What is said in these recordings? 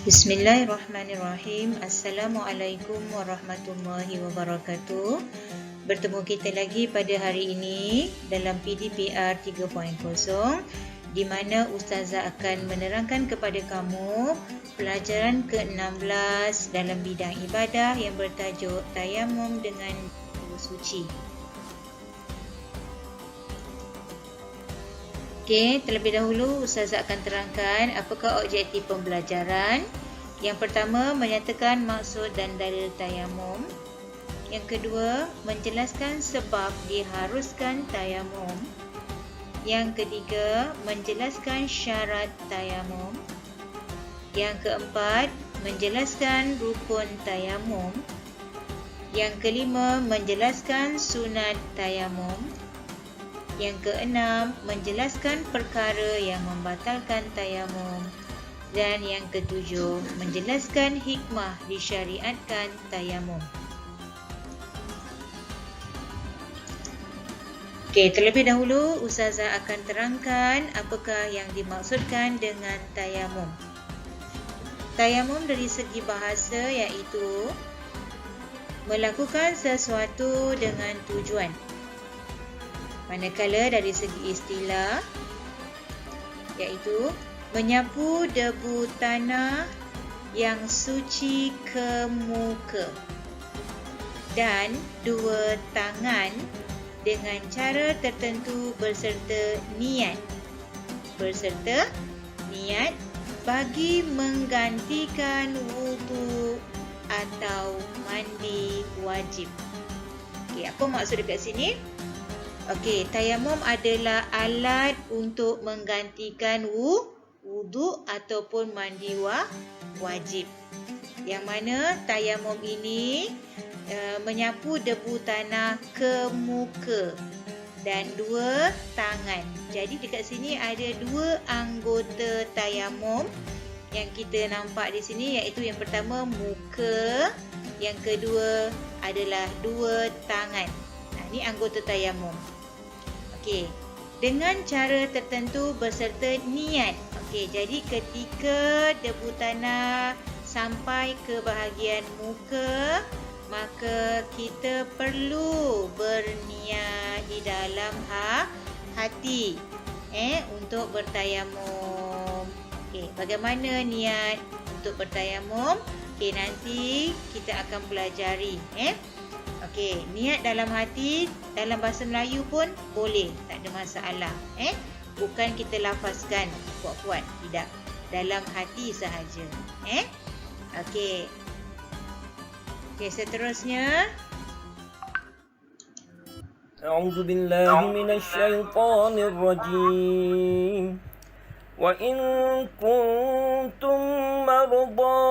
Bismillahirrahmanirrahim. Assalamualaikum warahmatullahi wabarakatuh. Bertemu kita lagi pada hari ini dalam PDPR 3.0 di mana Ustazah akan menerangkan kepada kamu pelajaran ke-16 dalam bidang ibadah yang bertajuk Tayamum dengan Wudu Suci. Okey, terlebih dahulu Ustazah akan terangkan apakah objektif pembelajaran. Yang pertama, menyatakan maksud dan dalil tayamum. Yang kedua, menjelaskan sebab diharuskan tayamum. Yang ketiga, menjelaskan syarat tayamum. Yang keempat, menjelaskan rukun tayamum. Yang kelima, menjelaskan sunat tayamum. Yang keenam, menjelaskan perkara yang membatalkan tayamum. Dan yang ketujuh, menjelaskan hikmah disyariatkan tayamum. Okey, terlebih dahulu Ustazah akan terangkan apakah yang dimaksudkan dengan tayamum. Tayamum dari segi bahasa iaitu melakukan sesuatu dengan tujuan. Manakala dari segi istilah iaitu menyapu debu tanah yang suci ke muka dan dua tangan dengan cara tertentu berserta niat bagi menggantikan wudu atau mandi wajib. Okey, apa maksud dekat sini? Okey, tayamum adalah alat untuk menggantikan wudu ataupun mandi wajib. Yang mana tayamum ini menyapu debu tanah ke muka dan dua tangan. Jadi dekat sini ada dua anggota tayamum yang kita nampak di sini, iaitu yang pertama muka, yang kedua adalah dua tangan. Ini anggota tayamum. Okey, dengan cara tertentu berserta niat. Okey, jadi ketika debu tanah sampai ke bahagian muka, maka kita perlu berniat di dalam hati untuk bertayamum. Okey, bagaimana niat untuk bertayamum? Okey, nanti kita akan pelajari. Okey, niat dalam hati, dalam bahasa Melayu pun boleh, tak ada masalah. Bukan kita lafazkan kuat-kuat, tidak. Dalam hati sahaja. Okey. Okey, seterusnya. A'udzu billahi minasy syaithanir rajim. وإن كنتم مرضى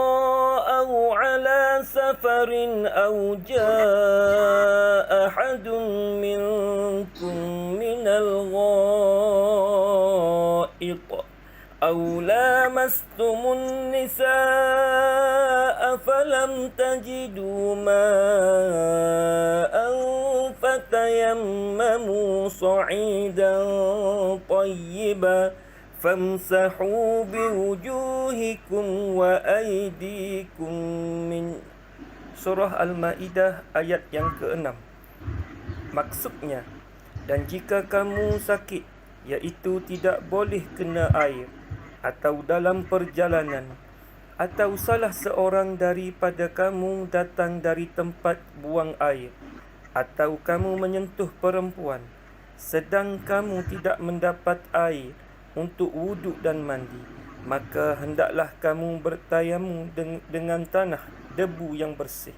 أو على سفر أو جاء أحد منكم من الغائط أو لامستم النساء فلم تجدوا ماء فتيمموا صعيدا طيبا famsahu biwujuhikum wa aydikum min Surah Al-Maidah ayat yang ke-6. Maksudnya, dan jika kamu sakit, iaitu tidak boleh kena air, atau dalam perjalanan, atau salah seorang daripada kamu datang dari tempat buang air, atau kamu menyentuh perempuan, sedang kamu tidak mendapat air untuk wuduk dan mandi, maka hendaklah kamu bertayamum dengan tanah debu yang bersih.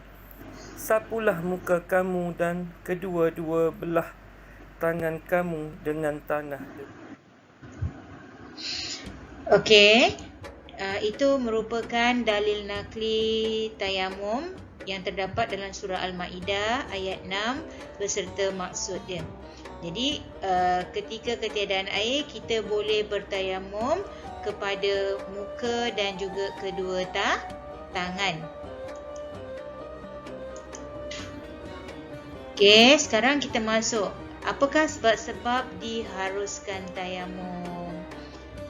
Sapulah muka kamu dan kedua-dua belah tangan kamu dengan tanah debu. Okey, itu merupakan dalil nakli tayamum yang terdapat dalam surah Al-Maidah ayat 6 beserta maksud dia. Jadi ketika ketiadaan air, kita boleh bertayamum kepada muka dan juga kedua tangan. Okey, sekarang kita masuk. Apakah sebab-sebab diharuskan tayamum?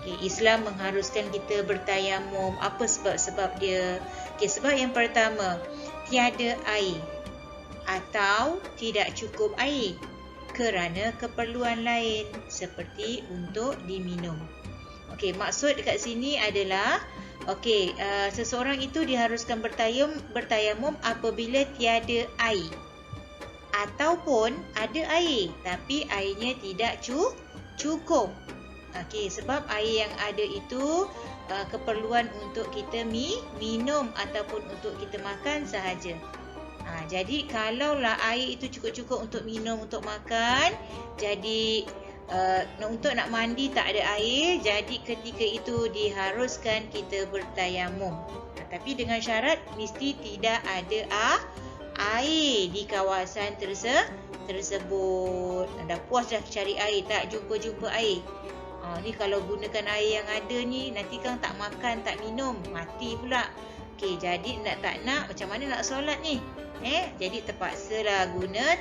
Okay, Islam mengharuskan kita bertayamum. Apa sebab-sebab dia? Okay, sebab yang pertama, tiada air atau tidak cukup air kerana keperluan lain seperti untuk diminum. Okey, maksud dekat sini adalah seseorang itu diharuskan bertayamum apabila tiada air ataupun ada air tapi airnya tidak cukup. Okey, sebab air yang ada itu keperluan untuk kita minum ataupun untuk kita makan sahaja. Jadi kalaulah air itu cukup-cukup untuk minum, untuk makan, jadi untuk nak mandi tak ada air, jadi ketika itu diharuskan kita bertayamum. Tapi dengan syarat mesti tidak ada air di kawasan tersebut. Dah puas dah cari air, tak jumpa air. Ni kalau gunakan air yang ada ni, nanti kan tak makan, tak minum, mati pula. Okey, jadi tak nak, macam mana nak solat ni? Jadi terpaksalah guna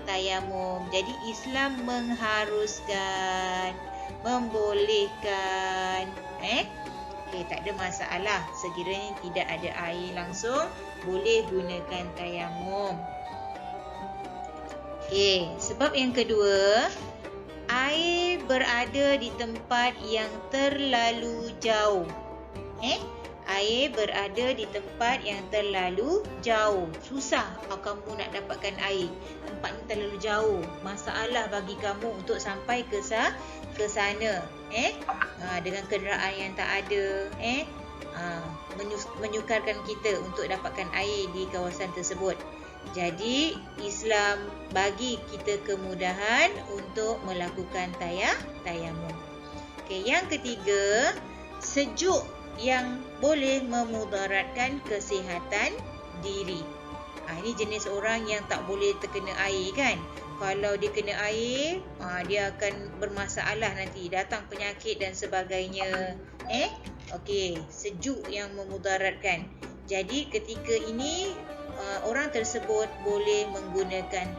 tayamum. Jadi Islam mengharuskan, membolehkan. Okey, tak ada masalah. Sekiranya tidak ada air langsung, boleh gunakan tayamum. Okey, sebab yang kedua, air berada di tempat yang terlalu jauh. Air berada di tempat yang terlalu jauh. Susah kamu nak dapatkan air. Tempat ni terlalu jauh. Masalah bagi kamu untuk sampai ke sana. Dengan kenderaan yang tak ada. Menyukarkan kita untuk dapatkan air di kawasan tersebut. Jadi Islam bagi kita kemudahan untuk melakukan tayamum. Okey, yang ketiga, sejuk yang boleh memudaratkan kesihatan diri. Ini jenis orang yang tak boleh terkena air kan. Kalau dia kena air, dia akan bermasalah nanti, datang penyakit dan sebagainya. Okey, sejuk yang memudaratkan. Jadi ketika ini orang tersebut boleh menggunakan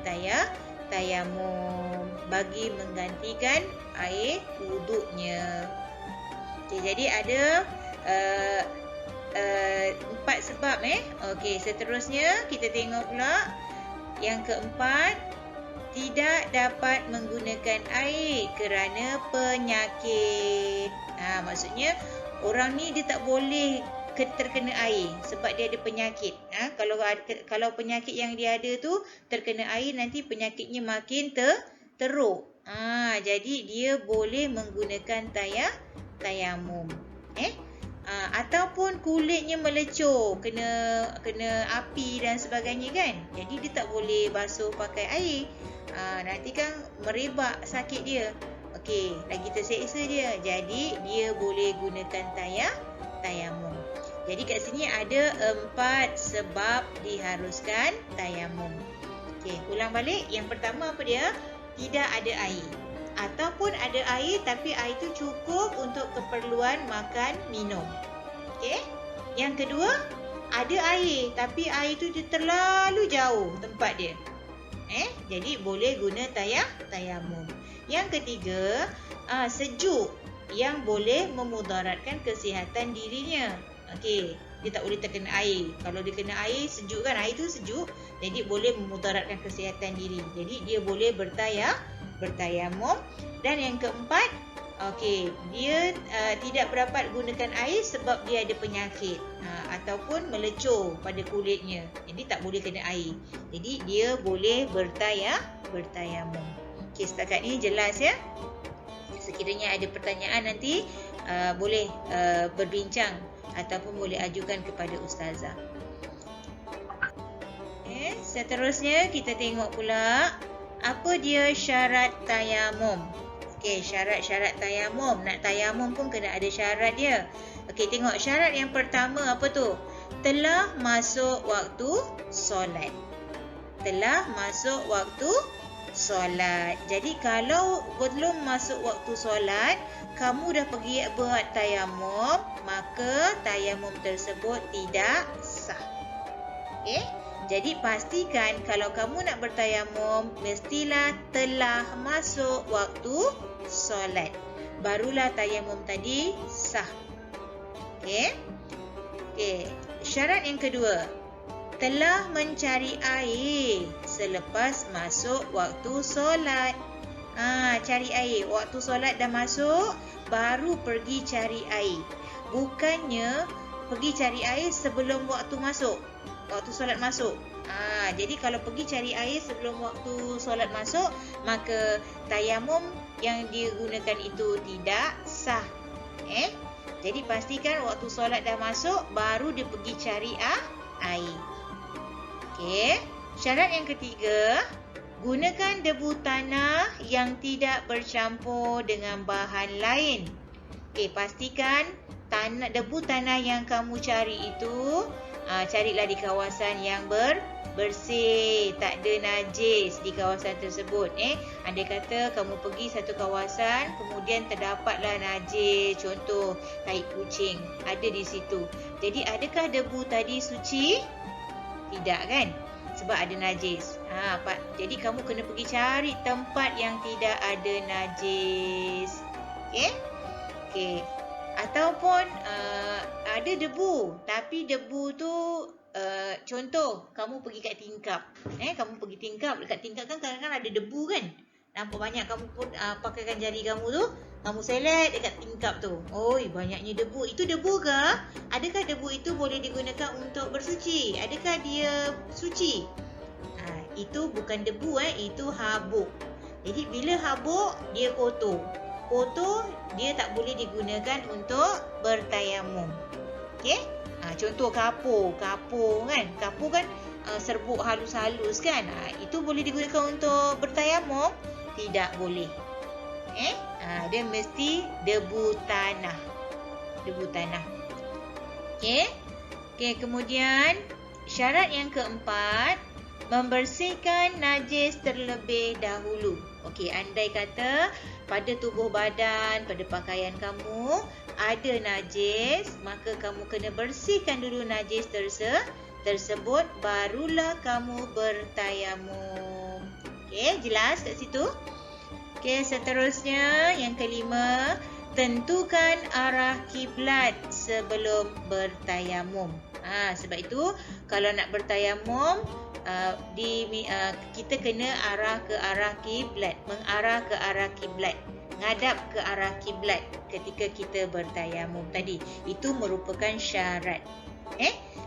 tayamum bagi menggantikan air wuduknya. Okey, jadi ada 4 sebab. Okey, seterusnya kita tengok pula yang keempat, tidak dapat menggunakan air kerana penyakit. Maksudnya orang ni dia tak boleh terkena air sebab dia ada penyakit. Kalau penyakit yang dia ada tu terkena air, nanti penyakitnya makin teruk. Jadi dia boleh menggunakan tayamum. Ataupun kulitnya melecur, kena api dan sebagainya kan. Jadi dia tak boleh basuh pakai air. Nanti kan merebak sakit dia. Okey, lagi terseksa dia. Jadi dia boleh gunakan tayamum. Jadi kat sini ada 4 sebab diharuskan tayamum. Okey, ulang balik. Yang pertama apa dia? Tidak ada air. Ataupun ada air tapi air itu cukup untuk keperluan makan, minum. Okey. Yang kedua, ada air tapi air itu terlalu jauh tempat dia. Jadi boleh guna tayamum. Yang ketiga, sejuk yang boleh memudaratkan kesihatan dirinya. Okey, dia tak boleh terkena air. Kalau dia kena air, sejuk kan, air tu sejuk, jadi boleh memudaratkan kesihatan diri. Jadi dia boleh bertayamum. Dan yang keempat, okey, dia tidak berdapat gunakan air sebab dia ada penyakit ataupun melecur pada kulitnya. Jadi tak boleh kena air. Jadi dia boleh bertayamum. Okey, setakat ni jelas ya. Sekiranya ada pertanyaan nanti boleh berbincang ataupun boleh ajukan kepada ustazah. Seterusnya kita tengok pula apa dia syarat tayamum. Okey, syarat-syarat tayamum. Nak tayamum pun kena ada syarat dia. Okey, tengok syarat yang pertama apa tu? Telah masuk waktu solat. Telah masuk waktu solat. Jadi kalau belum masuk waktu solat, kamu dah pergi buat tayamum, maka tayamum tersebut tidak sah. Okey? Jadi pastikan kalau kamu nak bertayamum, mestilah telah masuk waktu solat. Barulah tayamum tadi sah. Okey. Syarat yang kedua, telah mencari air selepas masuk waktu solat. Cari air. Waktu solat dah masuk, baru pergi cari air. Bukannya pergi cari air sebelum waktu masuk. Waktu solat masuk. Jadi kalau pergi cari air sebelum waktu solat masuk, maka tayamum yang digunakan itu tidak sah. Jadi pastikan waktu solat dah masuk, baru dia pergi cari air. Syarat yang ketiga, gunakan debu tanah yang tidak bercampur dengan bahan lain. Pastikan debu tanah yang kamu cari itu, carilah di kawasan yang bersih, tak ada najis di kawasan tersebut. Andai kata kamu pergi satu kawasan, kemudian terdapatlah najis, contoh tai kucing, ada di situ. Jadi adakah debu tadi suci? Tidak kan? Sebab ada najis. Jadi kamu kena pergi cari tempat yang tidak ada najis. Ataupun ada debu, tapi debu tu contoh kamu pergi kat tingkap. Kamu pergi tingkap, dekat tingkap kan kadang-kadang ada debu kan. Nampak banyak kamu pun pakaikan jari kamu tu, kamu selet dekat tingkap tu. Banyaknya debu. Itu debu ke? Adakah debu itu boleh digunakan untuk bersuci? Adakah dia suci? Itu bukan debu, itu habuk. Jadi bila habuk, dia kotor. Kotor, dia tak boleh digunakan untuk bertayamum. Contoh kapur kan. Kapur kan serbuk halus-halus kan. Itu boleh digunakan untuk bertayamum? Tidak boleh. Dia mesti debu tanah. Debu tanah. Kemudian syarat yang keempat, membersihkan najis terlebih dahulu. Andai kata pada tubuh badan, pada pakaian kamu ada najis, maka kamu kena bersihkan dulu najis tersebut, barulah kamu bertayamum. Jelas kat situ? Seterusnya yang kelima, tentukan arah kiblat sebelum bertayamum. Sebab itu kalau nak bertayamum, kita kena arah ke arah kiblat, mengarah ke arah kiblat, ngadap ke arah kiblat ketika kita bertayamum tadi. Itu merupakan syarat.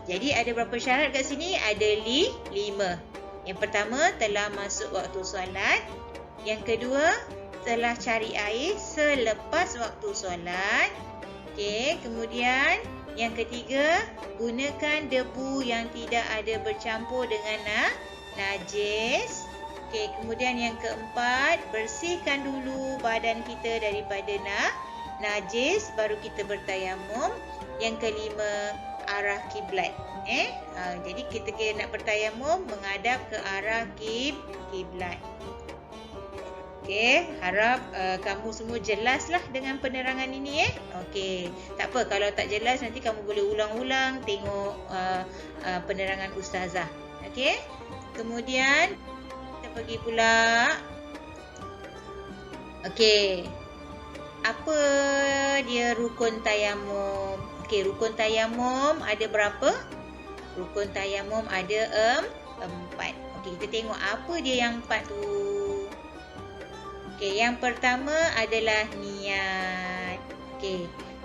Jadi ada berapa syarat kat sini? Ada 5. Yang pertama, telah masuk waktu solat. Yang kedua, telah cari air selepas waktu solat. Kemudian yang ketiga, gunakan debu yang tidak ada bercampur dengan najis. Kemudian yang keempat, bersihkan dulu badan kita daripada najis, baru kita bertayamum. Yang kelima, arah kiblat. Jadi kita nak bertayamum menghadap ke arah kiblat. Harap kamu semua jelaslah dengan penerangan ini. Tak apa, kalau tak jelas nanti kamu boleh ulang-ulang tengok penerangan ustazah. Kemudian kita pergi pula. Apa dia rukun tayamum? Rukun tayamum ada berapa? Rukun tayamum ada 4. Kita tengok apa dia yang 4 tu. Yang pertama adalah niat.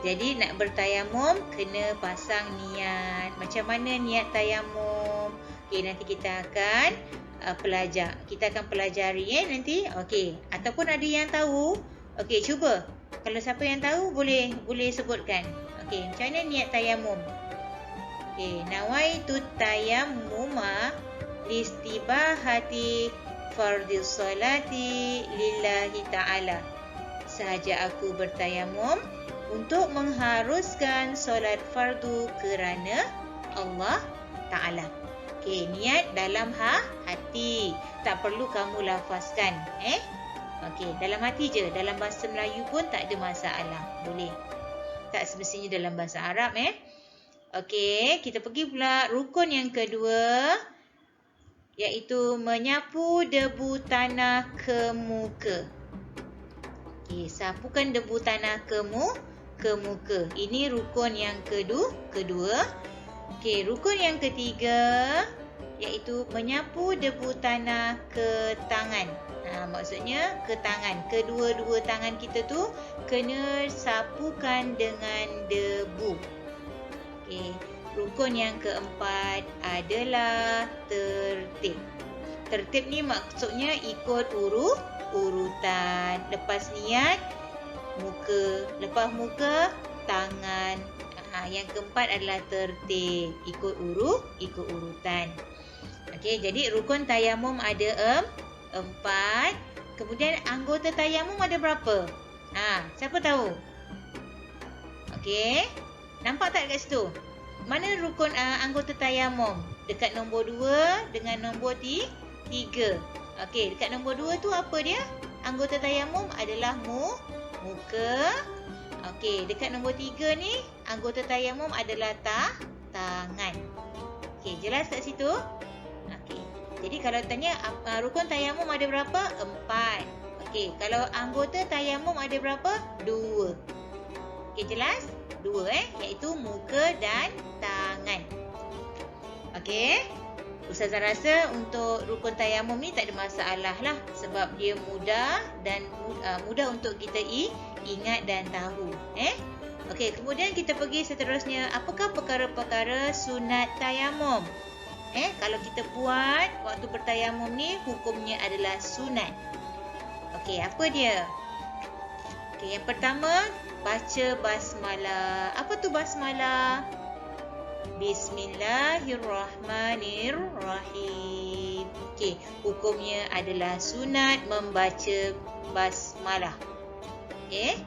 Jadi nak bertayamum kena pasang niat. Macam mana niat tayamum? Nanti kita akan pelajar. Kita akan pelajari nanti. Ataupun ada yang tahu? Cuba. Kalau siapa yang tahu boleh sebutkan. Macam mana niat tayamum? Nawaitu tayammuma listibahati fardhu salati lillahi ta'ala. Sahaja aku bertayamum untuk mengharuskan solat fardu kerana Allah Ta'ala. Niat dalam hati. Tak perlu kamu lafazkan. Dalam hati je. Dalam bahasa Melayu pun tak ada masalah. Boleh. Tak semestinya dalam bahasa Arab. Kita pergi pula rukun yang kedua. iaitu menyapu debu tanah ke muka. Okey, sapukan debu tanah ke muka. Ini rukun yang kedua. Okey, rukun yang ketiga iaitu menyapu debu tanah ke tangan. Maksudnya ke tangan. Kedua-dua tangan kita tu kena sapukan dengan debu. Okey, rukun yang keempat adalah tertib. Tertib ni maksudnya ikut urutan. Lepas niat, muka. Lepas muka, tangan. Yang keempat adalah tertib. Ikut urutan. Okey, jadi rukun tayamum ada 4. Kemudian anggota tayamum ada berapa? Siapa tahu? Okey. Nampak tak kat situ? Mana rukun anggota tayamum? Dekat nombor 2 dengan nombor 3. Okey, dekat nombor 2 tu apa dia? Anggota tayamum adalah muka. Okey, dekat nombor 3 ni anggota tayamum adalah tangan. Okey, jelas kat situ? Okey. Jadi kalau tanya rukun tayamum ada berapa? 4. Okey, kalau anggota tayamum ada berapa? 2. Okey, jelas? 2 iaitu muka dan tangan. Okey. Ustazah rasa untuk rukun tayamum ni tak ada masalah lah sebab dia mudah dan mudah untuk kita ingat dan tahu. Okey, kemudian kita pergi seterusnya. Apakah perkara-perkara sunat tayamum? Kalau kita buat waktu bertayamum ni hukumnya adalah sunat. Okey, apa dia? Okey, yang pertama baca basmalah. Apa tu basmalah? Bismillahirrahmanirrahim. Okey, hukumnya adalah sunat membaca basmalah. Okey,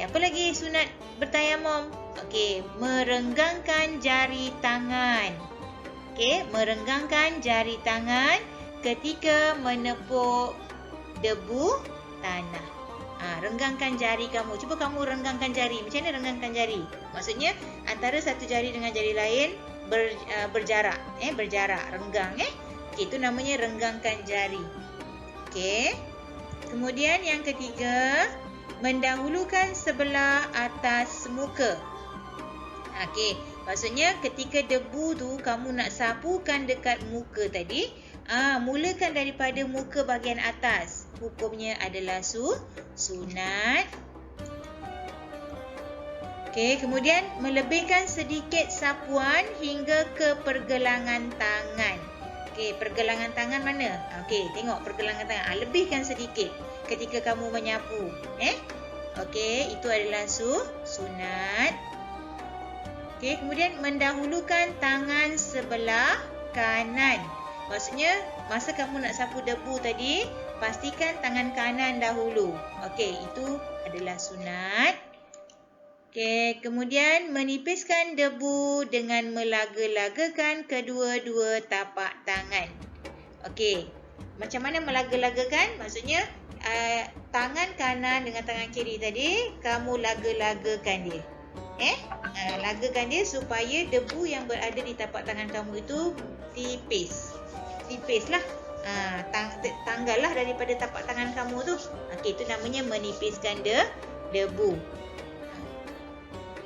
apa lagi sunat bertayamum? Okey, merenggangkan jari tangan. Okey, merenggangkan jari tangan ketika menepuk debu tanah. Renggangkan jari kamu. Cuba kamu renggangkan jari. Macam mana renggangkan jari? Maksudnya antara satu jari dengan jari lain berjarak. Berjarak. Renggang. Okey, itu namanya renggangkan jari. Okey. Kemudian yang ketiga, mendahulukan sebelah atas muka. Okey, maksudnya ketika debu tu kamu nak sapukan dekat muka tadi, mulakan daripada muka bahagian atas. Hukumnya adalah sunat. Okey, kemudian melebihkan sedikit sapuan hingga ke pergelangan tangan. Okey, pergelangan tangan mana? Okey, tengok pergelangan tangan. Lebihkan sedikit ketika kamu menyapu. Okey, itu adalah sunat. Okey, kemudian mendahulukan tangan sebelah kanan. Maksudnya, masa kamu nak sapu debu tadi, pastikan tangan kanan dahulu. Okey, itu adalah sunat. Okey, kemudian menipiskan debu dengan melaga-lagakan kedua-dua tapak tangan. Okey, macam mana melaga-lagakan? Maksudnya, tangan kanan dengan tangan kiri tadi, kamu laga-lagakan dia. Lagakan dia supaya debu yang berada di tapak tangan kamu itu tipis. Tipislah. Tanggallah daripada tapak tangan kamu tu. Okey, itu namanya menipiskan debu.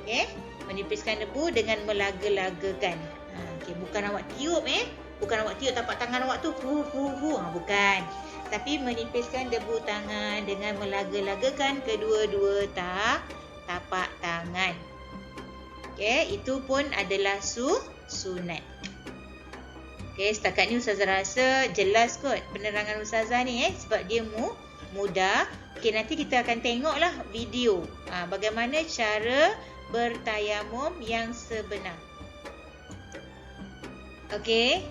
Okey, menipiskan debu dengan melaga-lagakan. Okey, bukan awak tiup bukan awak tiup tapak tangan awak tu bukan. Tapi menipiskan debu tangan dengan melaga-lagakan kedua-dua tapak tangan. Okey, itu pun adalah sunat. Okey, setakat ni Ustazah rasa jelas kot penerangan Ustazah ni sebab dia mudah. Okey, nanti kita akan tengoklah video bagaimana cara bertayamum yang sebenar. Okey.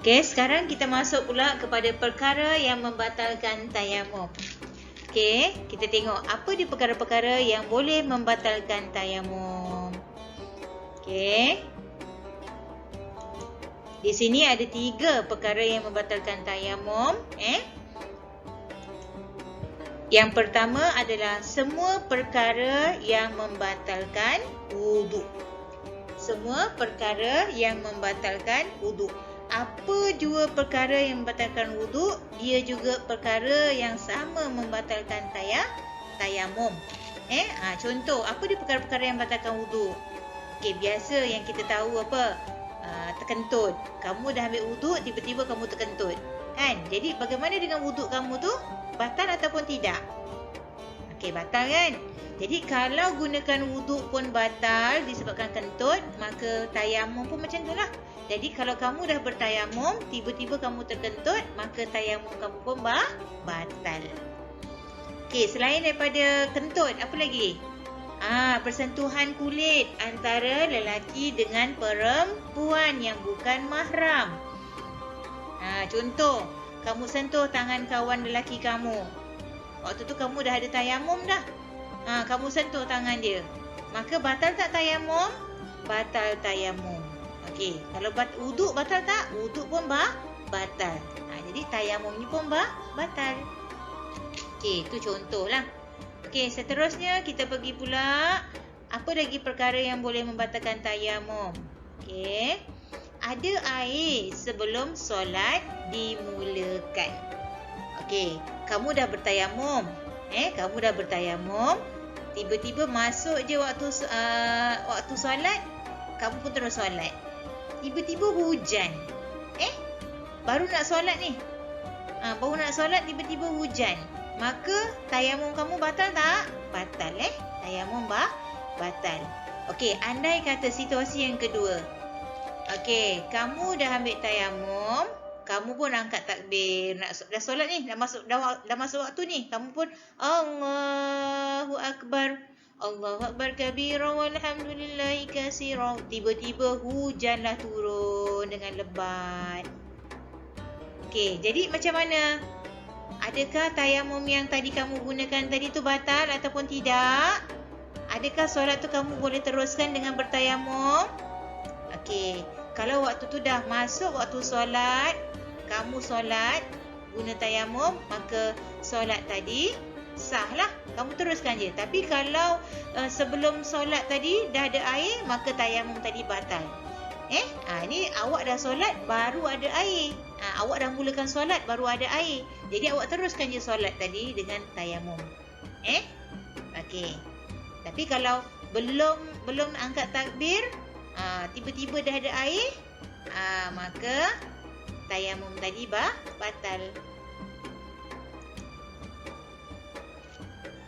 Okey, sekarang kita masuk pula kepada perkara yang membatalkan tayamum. Okey, kita tengok apa dia perkara-perkara yang boleh membatalkan tayamum. Okey. Di sini ada 3 perkara yang membatalkan tayamum. Yang pertama adalah semua perkara yang membatalkan wuduk. semua perkara yang membatalkan wuduk. Apa dua perkara yang membatalkan wuduk? Dia juga perkara yang sama membatalkan tayamum. Contoh, apa dia perkara-perkara yang membatalkan wuduk? Okey, biasa yang kita tahu apa? Terkentut. Kamu dah ambil wuduk, tiba-tiba kamu terkentut. Kan? Jadi bagaimana dengan wuduk kamu tu? Batal ataupun tidak? Okey, batal kan? Jadi kalau gunakan wuduk pun batal disebabkan kentut, maka tayamum pun macam itulah. Jadi kalau kamu dah bertayamum, tiba-tiba kamu terkentut, maka tayamum kamu pun batal. Okey, selain daripada kentut, apa lagi? Persentuhan kulit antara lelaki dengan perempuan yang bukan mahram. Contoh, kamu sentuh tangan kawan lelaki kamu. Waktu tu kamu dah ada tayamum dah. Kamu sentuh tangan dia. Maka batal tak tayamum? Batal tayamum. Okey, kalau wuduk batal tak? Wuduk pun batal. Jadi tayamum ni pun batal. Okey, itu contohlah. Okey, seterusnya kita pergi pula. Apa lagi perkara yang boleh membatalkan tayamum? Okey. Ada air sebelum solat dimulakan. Okey, kamu dah bertayamum. Kamu dah bertayamum. Tiba-tiba masuk je waktu solat, kamu pun terus solat. Tiba-tiba hujan. Baru nak solat ni. Baru nak solat tiba-tiba hujan. Maka tayamum kamu batal tak? Batal Tayamum batal. Okey, andai kata situasi yang kedua. Okey, kamu dah ambil tayamum, kamu pun angkat takbir, dah solat ni, dah masuk waktu ni. Kamu pun Allahu Akbar. Allahu Akbar kabira walhamdulillahi katsira. Tiba-tiba hujanlah turun dengan lebat. Okey, jadi macam mana? Adakah tayamum yang tadi kamu gunakan tadi tu batal ataupun tidak? Adakah solat tu kamu boleh teruskan dengan bertayamum? Okey, kalau waktu tu dah masuk waktu solat, kamu solat guna tayamum, maka solat tadi sahlah. Kamu teruskan je. Tapi kalau sebelum solat tadi dah ada air, maka tayamum tadi batal. Ni awak dah solat baru ada air. Awak dah mulakan solat baru ada air. Jadi awak teruskan je solat tadi dengan tayamum. Okey. Tapi kalau belum angkat takbir, tiba-tiba dah ada air, maka tayamum tadi batal.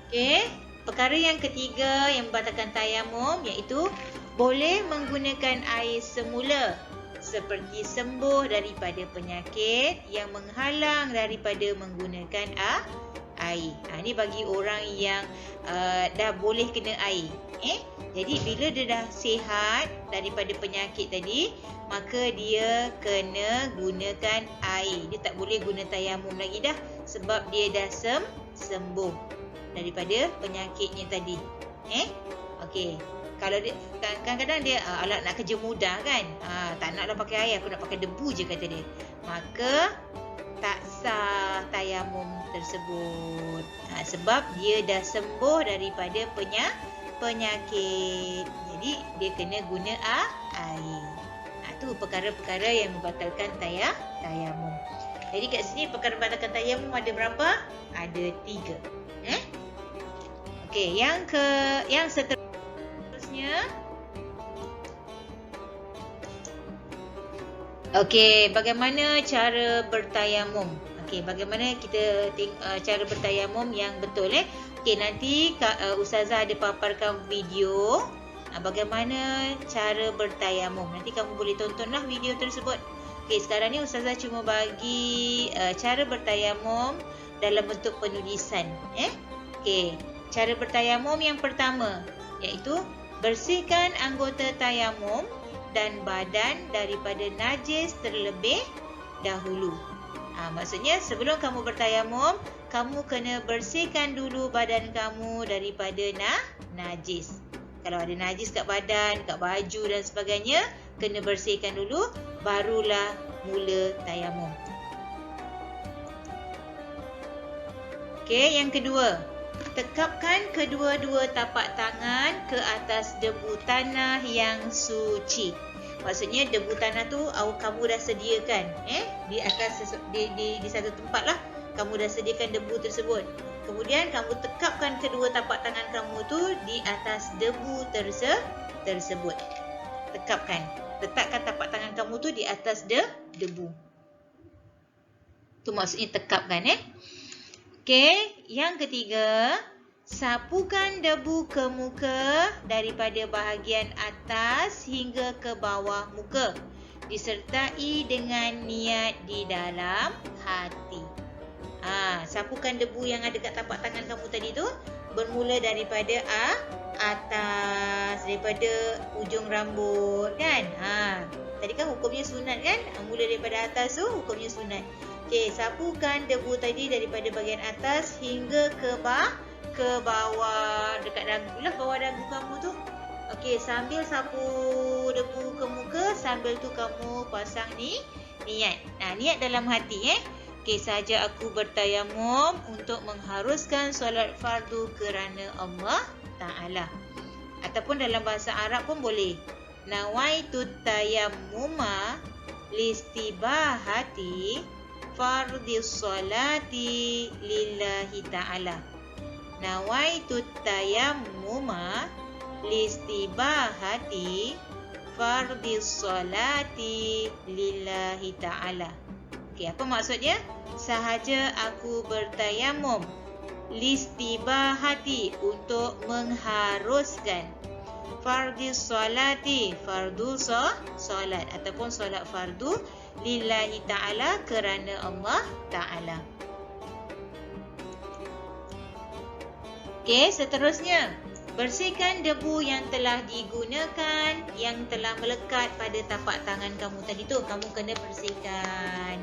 Okey, perkara yang ketiga yang membatalkan tayamum iaitu boleh menggunakan air semula seperti sembuh daripada penyakit yang menghalang daripada menggunakan air. Ini bagi orang yang dah boleh kena air. Jadi bila dia dah sihat daripada penyakit tadi, maka dia kena gunakan air. Dia tak boleh guna tayamum lagi dah sebab dia dah sembuh daripada penyakitnya tadi. Okey. Kalau dia kadang-kadang dia nak kerja mudah kan. Tak naklah pakai air, aku nak pakai debu je kata dia. Maka tak sah tayamum tersebut. Sebab dia dah sembuh daripada penyakit. Jadi dia kena guna air. Itu perkara-perkara yang membatalkan tayamum. Jadi kat sini perkara membatalkan tayamum ada berapa? Ada 3. Okey, yang seterusnya. Okey, bagaimana cara bertayamum? Okey, bagaimana kita cara bertayamum yang betul Okey, nanti Ustazah ada paparkan video bagaimana cara bertayamum. Nanti kamu boleh tontonlah video tersebut. Okey, sekarang ni Ustazah cuma bagi cara bertayamum dalam bentuk penulisan. Okey, cara bertayamum yang pertama iaitu bersihkan anggota tayamum dan badan daripada najis terlebih dahulu. Maksudnya sebelum kamu bertayamum, kamu kena bersihkan dulu badan kamu daripada najis. Kalau ada najis kat badan, kat baju dan sebagainya, kena bersihkan dulu, barulah mula tayamum. Okey, yang kedua. tekapkan kedua-dua tapak tangan ke atas debu tanah yang suci. Maksudnya debu tanah tu kamu dah sediakan di atas di satu tempat lah. Kamu dah sediakan debu tersebut. Kemudian kamu tekapkan kedua tapak tangan kamu tu di atas debu tersebut. Tekapkan. Letakkan tapak tangan kamu tu di atas debu. Tu maksudnya tekapkan Okey, yang ketiga, sapukan debu ke muka daripada bahagian atas hingga ke bawah muka, disertai dengan niat di dalam hati. Sapukan debu yang ada kat tapak tangan kamu tadi tu bermula daripada atas, daripada ujung rambut kan. Tadi kan hukumnya sunat kan? Mula daripada atas tu hukumnya sunat. Okey, sapukan debu tadi daripada bahagian atas hingga ke bawah, dekat dagu lah, bawah dagu kamu tu. Okey, sambil sapu debu ke muka, sambil tu kamu pasang niat. Niat dalam hati Okey, sahaja aku bertayamum untuk mengharuskan solat fardu kerana Allah Ta'ala. Ataupun dalam bahasa Arab pun boleh. Nawaitu tayammuma listibahati fardhis solati lillahi ta'ala. Nawaitu tayammuma listibahati fardhis solati lillahi ta'ala. Okey, apa maksudnya? Sahaja aku bertayamum listibahati untuk mengharuskan fardhis solati, fardu solat ataupun solat fardu lillahi ta'ala kerana Allah Ta'ala. Okey, seterusnya, bersihkan debu yang telah digunakan, yang telah melekat pada tapak tangan kamu tadi tu. Kamu kena bersihkan.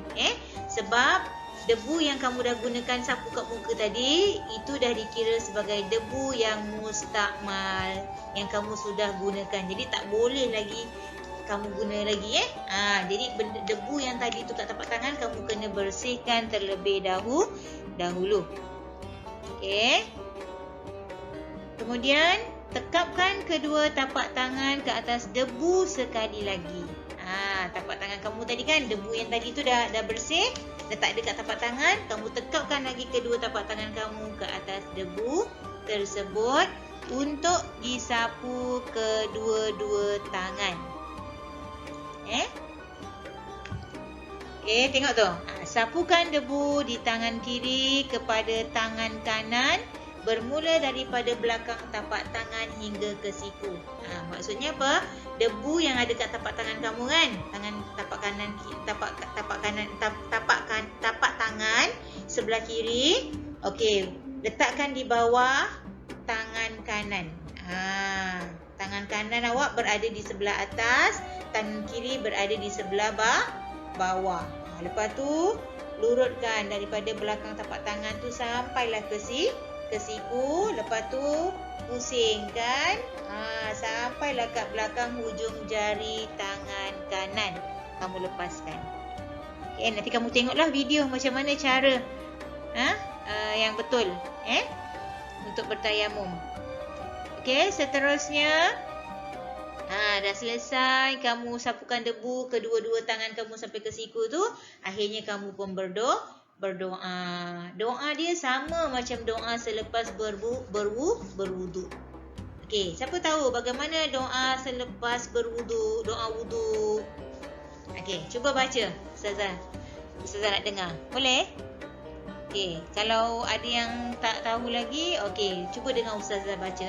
Sebab debu yang kamu dah gunakan sapu kat muka tadi, itu dah dikira sebagai debu yang mustakmal, yang kamu sudah gunakan. Jadi tak boleh lagi kamu guna lagi jadi debu yang tadi tu kat tapak tangan kamu kena bersihkan terlebih dahulu. Okey. Kemudian tekapkan kedua tapak tangan ke atas debu sekali lagi. Tapak tangan kamu tadi kan, debu yang tadi tu dah bersih, dah tak ada kat tapak tangan, kamu tekapkan lagi kedua tapak tangan kamu ke atas debu tersebut untuk disapu kedua-dua tangan. Okey, tengok tu. Sapukan debu di tangan kiri kepada tangan kanan bermula daripada belakang tapak tangan hingga ke siku. Maksudnya apa? Debu yang ada kat tapak tangan kamu kan, tapak tangan sebelah kiri. Okey, letakkan di bawah tangan kanan. Tangan kanan awak berada di sebelah atas, tangan kiri berada di sebelah bawah. Lepas tu lurutkan daripada belakang tapak tangan tu sampailah ke siku. Lepas tu pusingkan sampailah kat belakang hujung jari tangan kanan. Kamu lepaskan. Okay, nanti kamu tengoklah video macam mana cara yang betul untuk bertayamum. Okey, seterusnya dah selesai kamu sapukan debu kedua-dua tangan kamu sampai ke siku tu, akhirnya kamu pun berdoa. Doa dia sama macam doa selepas berwudu. Okey, siapa tahu bagaimana doa selepas berwudu, doa wudu? Okey, cuba baca. Ustazah nak dengar. Boleh? Okey, kalau ada yang tak tahu lagi, okey, cuba dengar Ustazah baca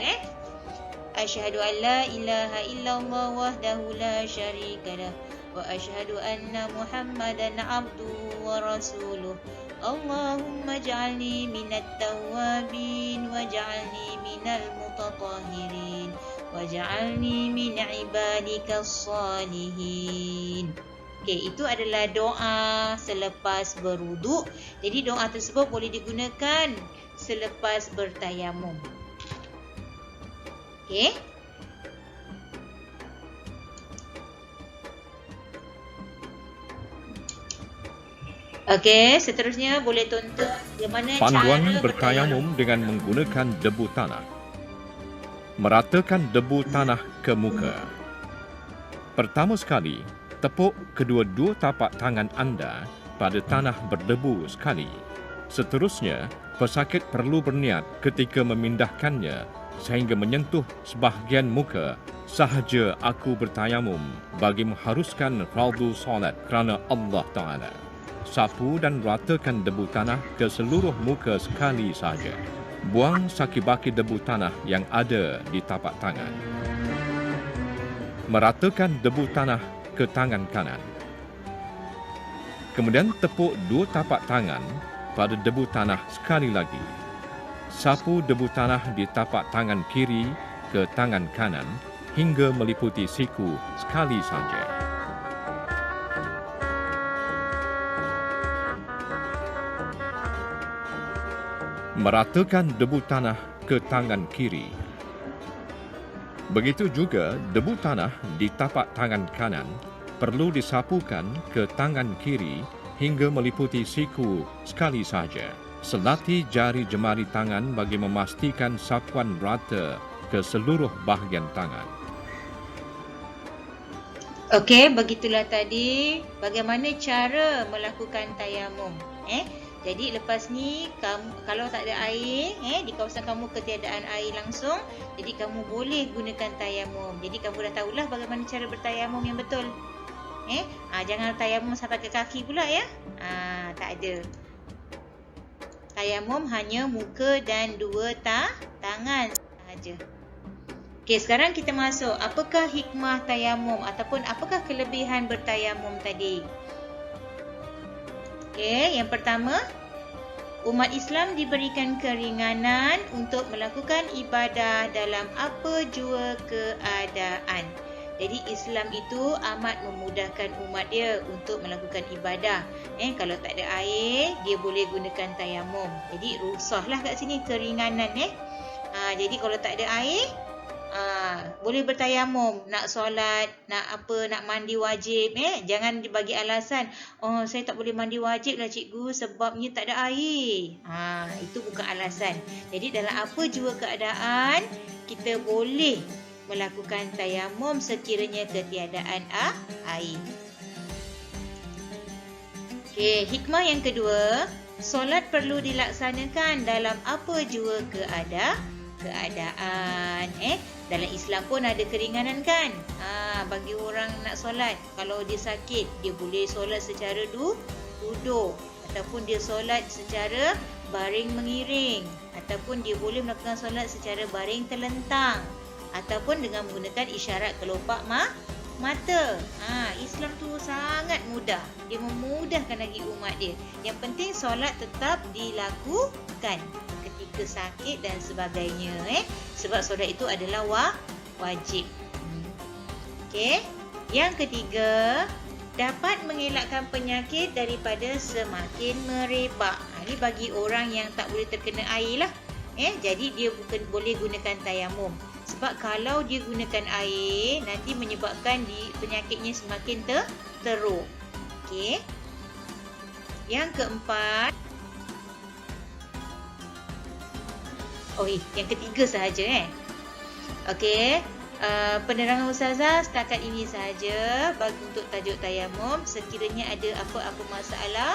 Asyhadu an la ilaha illallah wahdahu la syarika lah wa asyhadu anna Muhammadan abduhu wa rasuluh. Allahumma ja'alni minat tawwabin wa ja'alni minal mutatahhirin wa ja'alni min ibadikas salihin. Okey, itu adalah doa selepas berwuduk. Jadi doa tersebut boleh digunakan selepas bertayamum. Okey. Okey, seterusnya boleh tonton bagaimana Panduan cara bertayamum dengan menggunakan debu tanah. Meratakan debu tanah ke muka. Pertama sekali, tepuk kedua-dua tapak tangan anda pada tanah berdebu sekali. Seterusnya, pesakit perlu berniat ketika memindahkannya sehingga menyentuh sebahagian muka sahaja aku bertayamum bagi mengharuskan fardu solat kerana Allah Ta'ala. Sapu dan ratakan debu tanah ke seluruh muka sekali sahaja. Buang saki-baki debu tanah yang ada di tapak tangan. Meratakan debu tanah ke tangan kanan. Kemudian tepuk dua tapak tangan pada debu tanah sekali lagi. Sapu debu tanah di tapak tangan kiri ke tangan kanan hingga meliputi siku sekali saja. Meratakan debu tanah ke tangan kiri. Begitu juga debu tanah di tapak tangan kanan perlu disapukan ke tangan kiri hingga meliputi siku sekali sahaja. Selati jari jemari tangan bagi memastikan sapuan rata ke seluruh bahagian tangan. Okey, begitulah tadi bagaimana cara melakukan tayamum. Jadi lepas ni kalau tak ada air, di kawasan kamu ketiadaan air langsung, jadi kamu boleh gunakan tayamum. Jadi kamu dah tahulah bagaimana cara bertayamum yang betul. Jangan tayamum sampai ke kaki pula ya. Tak ada. Tayamum hanya muka dan dua tangan sahaja. Okey, sekarang kita masuk. Apakah hikmah tayamum ataupun apakah kelebihan bertayamum tadi? Okey, yang pertama, umat Islam diberikan keringanan untuk melakukan ibadah dalam apa jua keadaan. Jadi Islam itu amat memudahkan umat dia untuk melakukan ibadah. Kalau tak ada air, dia boleh gunakan tayamum. Jadi rusahlah kat sini keringanan. Jadi kalau tak ada air, boleh bertayamum, nak solat, nak mandi wajib. Jangan dibagi alasan, saya tak boleh mandi wajib lah cikgu sebabnya tak ada air. Itu bukan alasan. Jadi dalam apa jua keadaan, kita boleh melakukan tayamum sekiranya ketiadaan air. Okey, hikmah yang kedua, solat perlu dilaksanakan dalam apa jua keadaan. Dalam Islam pun ada keringanan kan. Bagi orang nak solat, kalau dia sakit, dia boleh solat secara duduk, ataupun dia solat secara baring mengiring, ataupun dia boleh melakukan solat secara baring terlentang, ataupun dengan menggunakan isyarat kelopak mata. Islam tu sangat mudah. Dia memudahkan lagi umat dia. Yang penting solat tetap dilakukan ketika sakit dan sebagainya. Sebab solat itu adalah wajib. Okey. Yang ketiga, dapat mengelakkan penyakit daripada semakin merebak. Ini bagi orang yang tak boleh terkena air lah. Jadi dia boleh gunakan tayamum. Sebab kalau dia gunakan air, nanti menyebabkan penyakitnya semakin teruk. Okey. Yang keempat, yang ketiga sahaja. Okey. Penerangan Ustazah setakat ini sahaja bagi untuk tajuk tayamum. Sekiranya ada apa-apa masalah,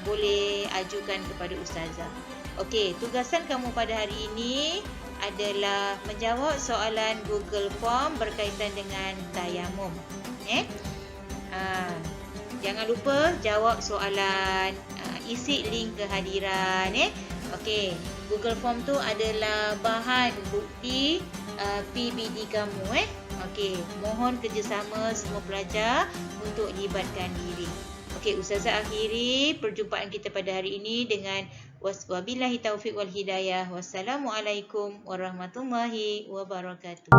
boleh ajukan kepada Ustazah. Okey, tugasan kamu pada hari ini adalah menjawab soalan Google Form berkaitan dengan tayamum. Jangan lupa jawab soalan, isi link kehadiran. Okey, Google Form tu adalah bahan bukti PBD kamu. Okey, mohon kerjasama semua pelajar untuk libatkan diri. Okey, Ustazah akhiri perjumpaan kita pada hari ini dengan wabillahi taufiq wal hidayah. Wassalamualaikum warahmatullahi wabarakatuh.